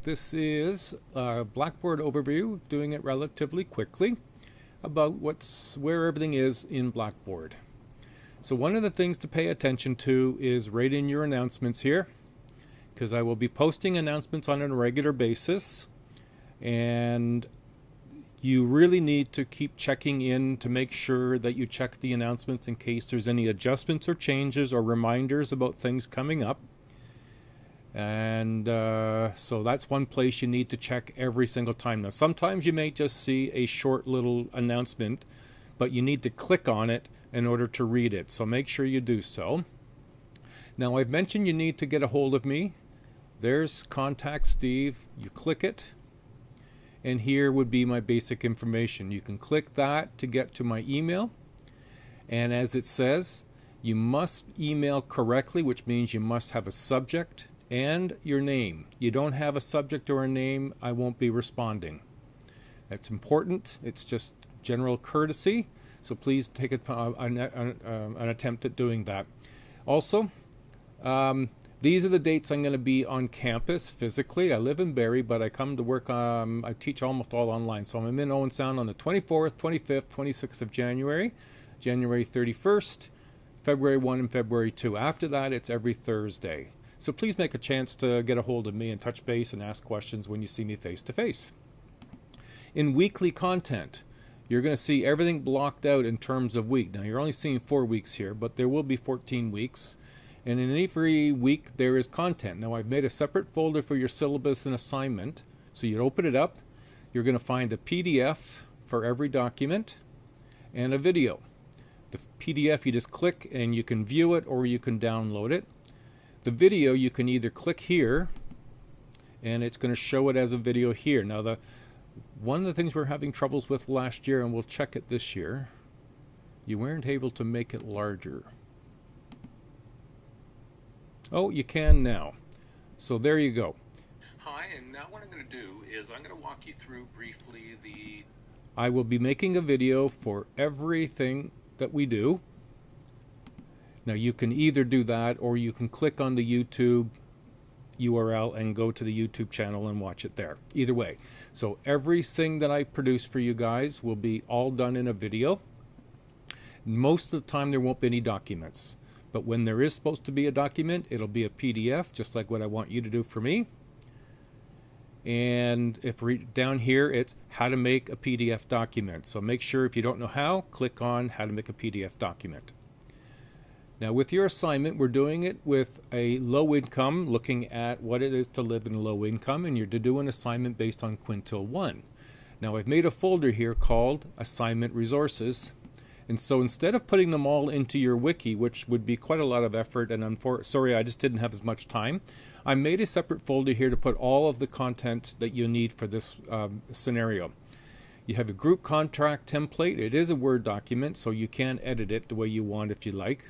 This is a Blackboard overview, doing it relatively quickly, about where everything is in Blackboard. So one of the things to pay attention to is right in your announcements here, because I will be posting announcements on a regular basis, and you really need to keep checking in to make sure that you check the announcements in case there's any adjustments or changes or reminders about things coming up. And so that's one place you need to check every single time. Now, sometimes you may just see a short little announcement, but you need to click on it in order to read it. So make sure you do so. Now, I've mentioned you need to get a hold of me. There's Contact Steve. You click it, and here would be my basic information. You can click that to get to my email. And as it says, you must email correctly, which means you must have a subject and your name. You don't have a subject or a name, I won't be responding. That's important. It's just general courtesy. So please take an attempt at doing that. Also, these are the dates I'm going to be on campus physically. I live in Barrie, but I come to work. I teach almost all online. So I'm in Owen Sound on the 24th, 25th, 26th of January, January 31st, February 1, and February 2. After that, it's every Thursday. So please make a chance to get a hold of me and touch base and ask questions when you see me face to face. In weekly content, you're going to see everything blocked out in terms of week. Now, you're only seeing 4 weeks here, but there will be 14 weeks. And in every week, there is content. Now, I've made a separate folder for your syllabus and assignment. So you open it up. You're going to find a PDF for every document and a video. The PDF, you just click and you can view it or you can download it. The video, you can either click here and it's going to show it as a video here. Now, one of the things we're having troubles with last year, and we'll check it this year, you weren't able to make it larger. Oh, you can now. So there you go. Hi, and now what I'm going to do is I'm going to walk you through briefly I will be making a video for everything that we do. Now, you can either do that or you can click on the YouTube URL and go to the YouTube channel and watch it there. Either way. So everything that I produce for you guys will be all done in a video. Most of the time there won't be any documents. But when there is supposed to be a document, it'll be a PDF, just like what I want you to do for me. And if down here, it's how to make a PDF document. So make sure if you don't know how, click on how to make a PDF document. Now, with your assignment, we're doing it with a low income, looking at what it is to live in low income, and you're to do an assignment based on Quintile 1. Now, I've made a folder here called Assignment Resources, and so instead of putting them all into your wiki, which would be quite a lot of effort, and sorry, I just didn't have as much time, I made a separate folder here to put all of the content that you need for this scenario. You have a group contract template. It is a Word document, so you can edit it the way you want if you like.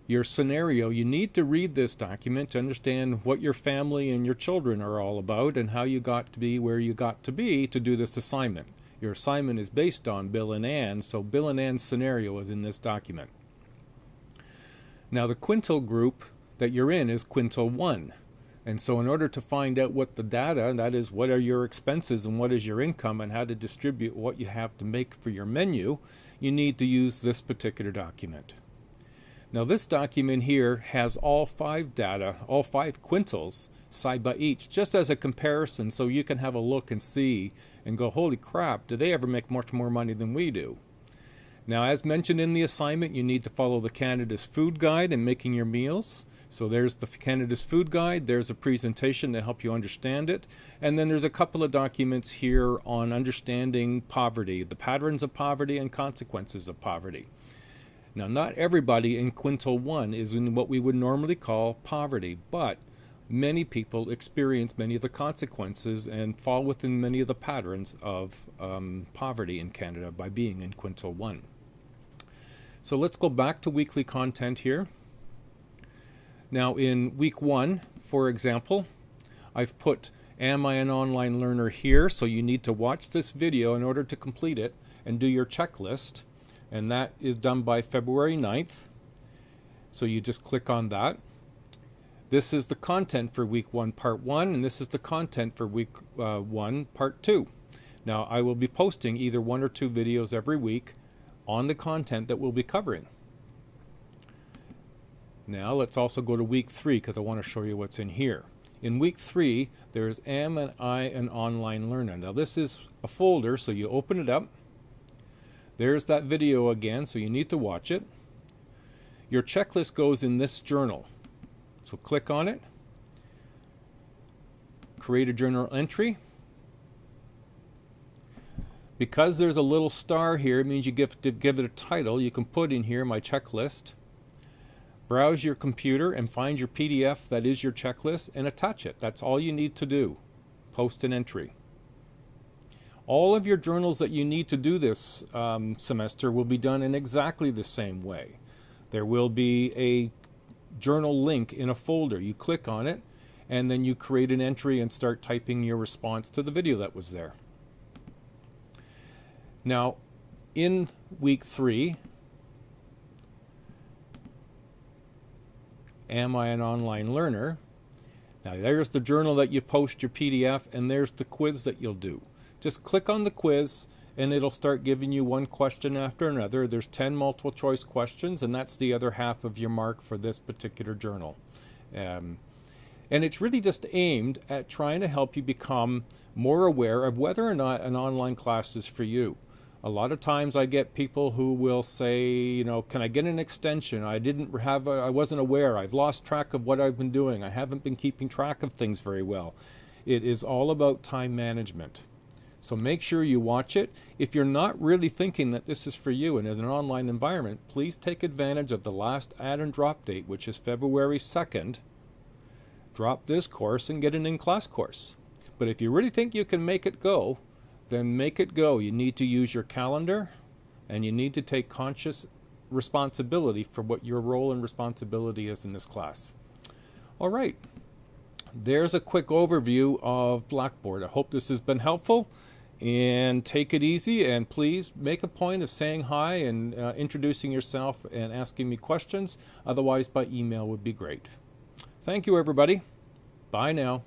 Your scenario, you need to read this document to understand what your family and your children are all about and how you got to be where you got to be to do this assignment. Your assignment is based on Bill and Ann, so Bill and Ann's scenario is in this document. Now, the quintile group that you're in is Quintile 1. And so in order to find out what the data, that is what are your expenses and what is your income and how to distribute what you have to make for your menu, you need to use this particular document. Now, this document here has all 5 data, all 5 quintiles side by each, just as a comparison so you can have a look and see and go, holy crap, do they ever make much more money than we do? Now, as mentioned in the assignment, you need to follow the Canada's Food Guide in making your meals. So there's the Canada's Food Guide, there's a presentation to help you understand it, and then there's a couple of documents here on understanding poverty, the patterns of poverty and consequences of poverty. Now, not everybody in Quintile 1 is in what we would normally call poverty, but many people experience many of the consequences and fall within many of the patterns of poverty in Canada by being in Quintile 1. So let's go back to weekly content here. Now, in week 1, for example, I've put Am I an Online Learner here? So you need to watch this video in order to complete it and do your checklist. And that is done by February 9th. So you just click on that. This is the content for week 1, part 1, and this is the content for week 1, part 2. Now, I will be posting either 1 or 2 videos every week on the content that we'll be covering. Now, let's also go to week 3 because I want to show you what's in here. In week 3, there's Am and I an Online Learner. Now, this is a folder, so you open it up. There's that video again, so you need to watch it. Your checklist goes in this journal. So click on it, create a journal entry. Because there's a little star here, it means you give it a title. You can put in here my checklist. Browse your computer and find your PDF that is your checklist and attach it. That's all you need to do. Post an entry. All of your journals that you need to do this semester will be done in exactly the same way. There will be a journal link in a folder. You click on it and then you create an entry and start typing your response to the video that was there. Now, in week 3, Am I an Online Learner? Now, there's the journal that you post your PDF, and there's the quiz that you'll do. Just click on the quiz and it'll start giving you one question after another. There's 10 multiple choice questions, and that's the other half of your mark for this particular journal. And it's really just aimed at trying to help you become more aware of whether or not an online class is for you. A lot of times I get people who will say, you know, can I get an extension? I wasn't aware. I've lost track of what I've been doing. I haven't been keeping track of things very well. It is all about time management. So make sure you watch it. If you're not really thinking that this is for you and in an online environment, please take advantage of the last add and drop date, which is February 2nd. Drop this course and get an in-class course. But if you really think you can make it go, then make it go. You need to use your calendar and you need to take conscious responsibility for what your role and responsibility is in this class. All right. There's a quick overview of Blackboard. I hope this has been helpful. And take it easy, and please make a point of saying hi and introducing yourself and asking me questions. Otherwise, by email would be great. Thank you, everybody. Bye now.